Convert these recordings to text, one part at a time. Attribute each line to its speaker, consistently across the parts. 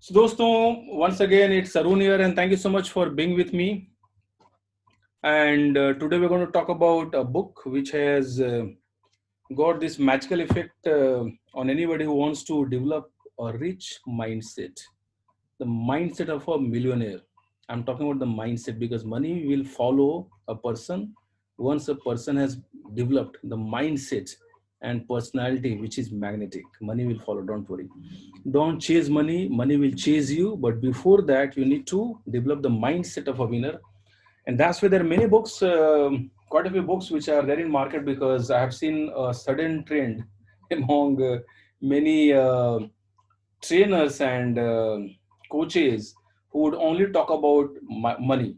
Speaker 1: So, दोस्तों, once again, it's Arun here, and thank you so much for being with me. And today we're going to talk about a book which has got this magical effect on anybody who wants to develop a rich mindset, the mindset of a millionaire. I'm talking about the mindset because money will follow a person once a person has developed the mindset and personality which is magnetic. Money will follow, don't worry. Don't chase money, money will chase you. But before that, you need to develop the mindset of a winner. And that's why there are many books, quite a few books which are there in market because I have seen a sudden trend among many trainers and coaches who would only talk about money,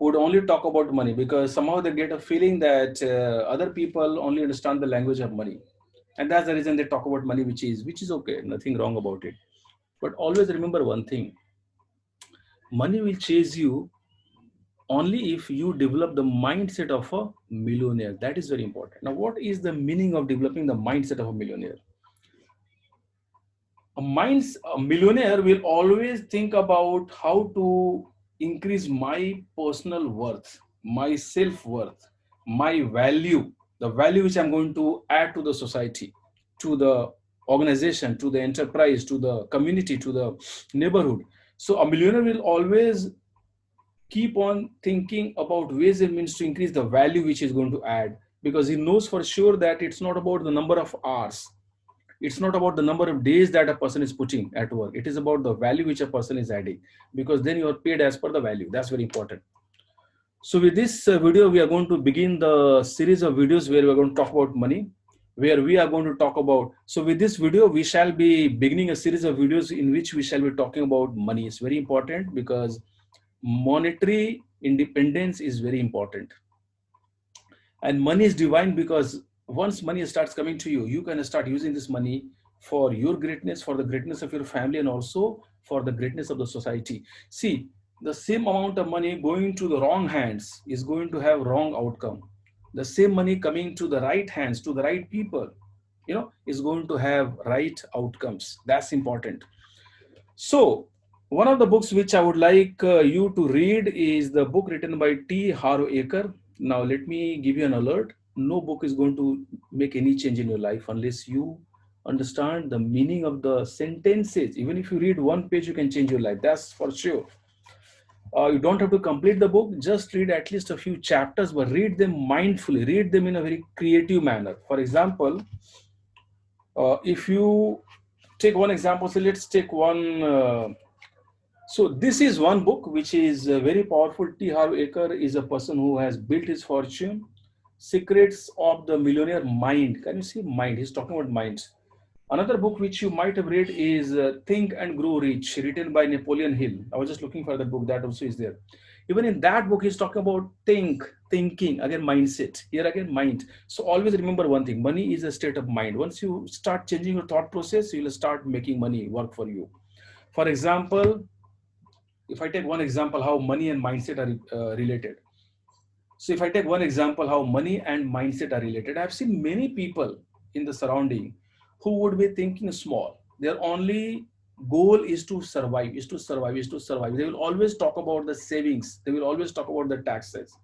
Speaker 1: who would only talk about money because somehow they get a feeling that other people only understand the language of money, and that's the reason they talk about money, which is okay, nothing wrong about it. But always remember one thing: money will chase you only if you develop the mindset of a millionaire. That is very important. Now, what is the meaning of developing the mindset of a millionaire? A millionaire will always think about how to increase my personal worth, my self-worth, my value, the value which I'm going to add to the society, to the organization, to the enterprise, to the community, to the neighborhood. So a millionaire will always keep on thinking about ways and means to increase the value which is going to add, because he knows for sure that it's not about the number of hours, it's not about the number of days that a person is putting at work, it is about the value which a person is adding, because then you are paid as per the value. That's very important. So with this video we are going to begin the series of videos where we are going to talk about money, where we are going to talk about, so with this video we shall be beginning a series of videos in which we shall be talking about money. It's very important because monetary independence is very important, and money is divine because once money starts coming to you, you can start using this money for your greatness, for the greatness of your family, and also for the greatness of the society. See, the same amount of money going to the wrong hands is going to have wrong outcome. The same money coming to the right hands, to the right people, is going to have right outcomes. That's important. So, one of the books which I would like you to read is the book written by T. Harv Eker. Now, let me give you an alert. No book is going to make any change in your life unless you understand the meaning of the sentences. Even if you read one page, you can change your life. That's for sure. You don't have to complete the book, just read at least a few chapters, but read them mindfully, read them in a very creative manner. For example, if you take one example, so let's take one. So this is one book which is very powerful. T. Harv Eker is a person who has built his fortune. Secrets of the Millionaire Mind. Can you see mind? He's talking about minds. Another book which you might have read is Think and Grow Rich, written by Napoleon Hill. I was just looking for that book. That also is there. Even in that book, he's talking about thinking, again, mindset. Here again, mind. So always remember one thing: money is a state of mind. Once you start changing your thought process, you will start making money work for you. For example, if I take one example, how money and mindset are related. So if I take one example, how money and mindset are related, I've seen many people in the surrounding who would be thinking small. Their only goal is to survive, is to survive, is to survive. They will always talk about the savings. They will always talk about the taxes.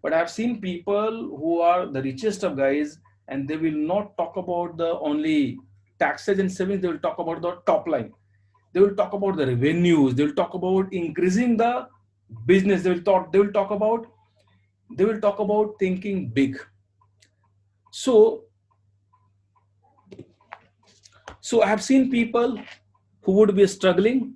Speaker 1: But I've seen people who are the richest of guys, and they will not talk about the only taxes and savings. They will talk about the top line. They will talk about the revenues. They will talk about increasing the business. They will talk about thinking big. So so I have seen people who would be struggling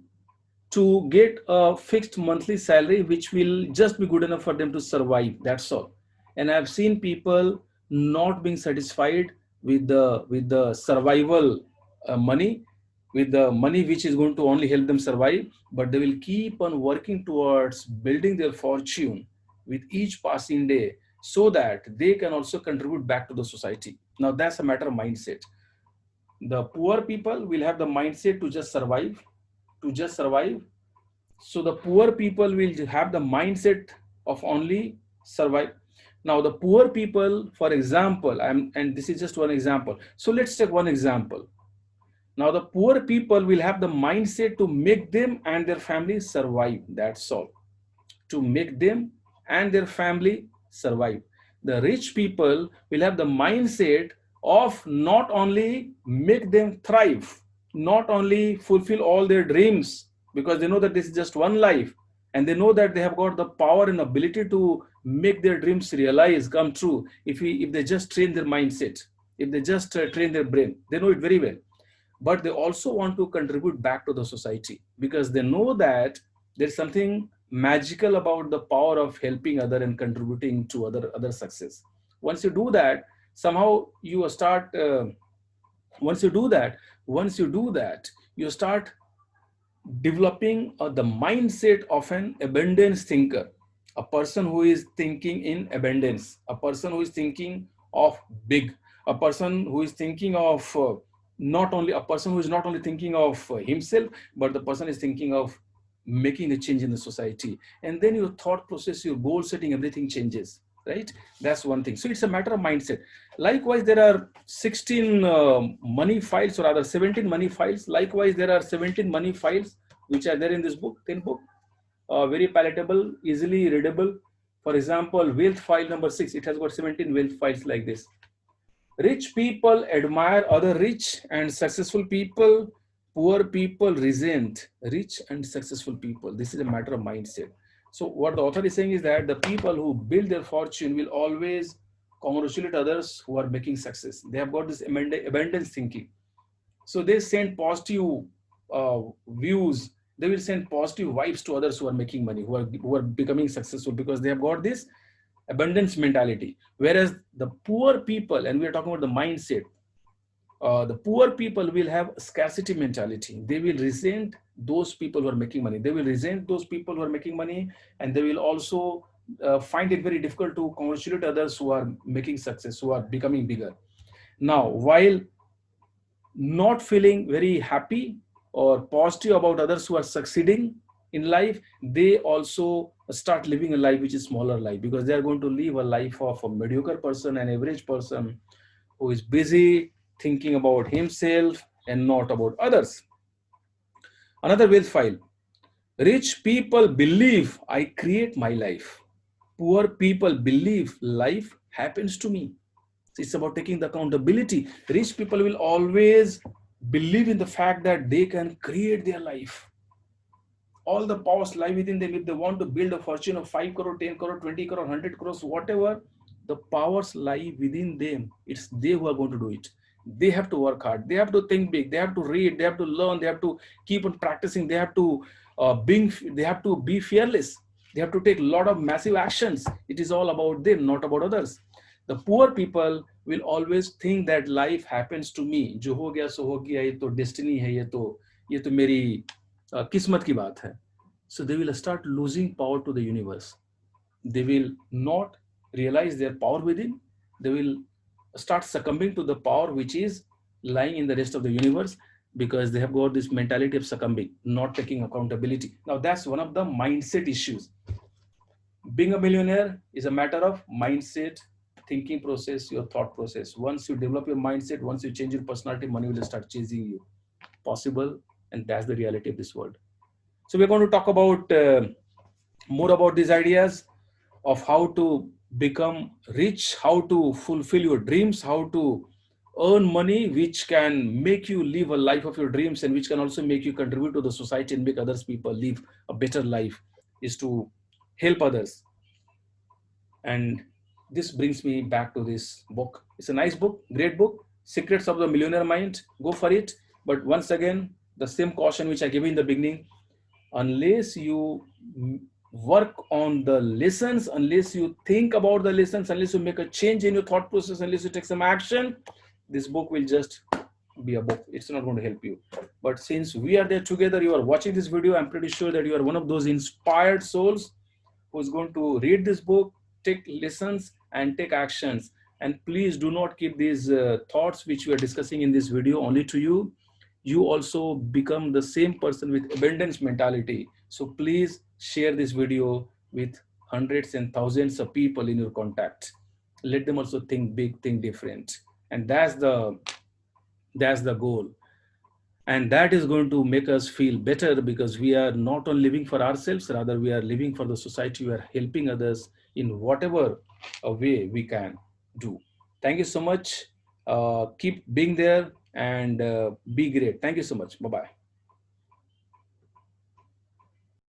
Speaker 1: to get a fixed monthly salary which will just be good enough for them to survive. That's all. And I've seen people not being satisfied with the survival money, with the money which is going to only help them survive, but they will keep on working towards building their fortune with each passing day so that they can also contribute back to the society. Now that's a matter of mindset. The poor people will have the mindset to just survive, to just survive. So the poor people will have the mindset of only survive. Now the poor people, for example, and this is just one example. So let's take one example. Now the poor people will have the mindset to make them and their family survive. That's all. To make them and their family survive. The rich people will have the mindset of not only make them thrive, not only fulfill all their dreams, because they know that this is just one life, and they know that they have got the power and ability to make their dreams realize, come true, if they just train their mindset, if they just train their brain. They know it very well. But they also want to contribute back to the society, because they know that there's something magical about the power of helping other and contributing to other success. Once you do that, somehow you start once you do that once you do that, you start developing the mindset of an abundance thinker, a person who is thinking in abundance, a person who is thinking of big, a person who is thinking of not only a person who is not only thinking of himself, but the person is thinking of making a change in the society. And then your thought process, your goal setting, everything changes, right? That's one thing. So it's a matter of mindset. Likewise, there are 16 money files, or rather 17 money files. Likewise, there are 17 money files which are there in this book, 10 book, very palatable, easily readable. For example, wealth file number 6, it has got 17 wealth files like this. Rich people admire other rich and successful people. Poor people resent rich and successful people. This is a matter of mindset. So what the author is saying is that the people who build their fortune will always congratulate others who are making success. They have got this abundance thinking. So they send positive views. They will send positive vibes to others who are making money, who are becoming successful, because they have got this abundance mentality. Whereas the poor people, and we are talking about the mindset, the poor people will have scarcity mentality. They will resent those people who are making money. They will resent those people who are making money, and they will also find it very difficult to congratulate others who are making success, who are becoming bigger. Now, while not feeling very happy or positive about others who are succeeding in life, they also start living a life which is smaller life, because they are going to live a life of a mediocre person, an average person who is busy thinking about himself and not about others. Another wealth file. Rich people believe I create my life. Poor people believe life happens to me. It's about taking the accountability. Rich people will always believe in the fact that they can create their life. All the powers lie within them. If they want to build a fortune of 5 crore, 10 crore, 20 crore, 100 crores, whatever, the powers lie within them. It's they who are going to do it. They have to work hard. They have to think big. They have to read. They have to learn. They have to keep on practicing. They have to they have to be fearless. They have to take a lot of massive actions. It is all about them, not about others. The poor people will always think that life happens to me. जो हो गया सो हो गया, ये तो destiny है, ये तो मेरी किस्मत की बात है. So they will start losing power to the universe. They will not realize their power within. They will start succumbing to the power which is lying in the rest of the universe, because they have got this mentality of succumbing, not taking accountability. Now that's one of the mindset issues. Being a millionaire is a matter of mindset, thinking process, your thought process. Once you develop your mindset, once you change your personality, money will start chasing you. Possible, and that's the reality of this world. So we're going to talk about more about these ideas of how to become rich, how to fulfill your dreams, how to earn money which can make you live a life of your dreams, and which can also make you contribute to the society and make others people live a better life, is to help others. And this brings me back to this book. It's a nice book, great book, Secrets of the Millionaire Mind. Go for it. But once again, the same caution which I gave in the beginning: unless you work on the lessons, unless you think about the lessons, unless you make a change in your thought process, unless you take some action, this book will just be a book. It's not going to help you. But since we are there together, you are watching this video, I'm pretty sure that you are one of those inspired souls who is going to read this book, take lessons, and take actions. And please do not keep these thoughts which we are discussing in this video only to you. You also become the same person with abundance mentality. So please share this video with hundreds and thousands of people in your contact. Let them also think big, think different. And that's the goal. and that is going to make us feel better, because we are not only living for ourselves, rather we are living for the society. We are helping others in whatever way we can do. Thank you so much. Keep being there and be great. Thank you so much. Bye bye.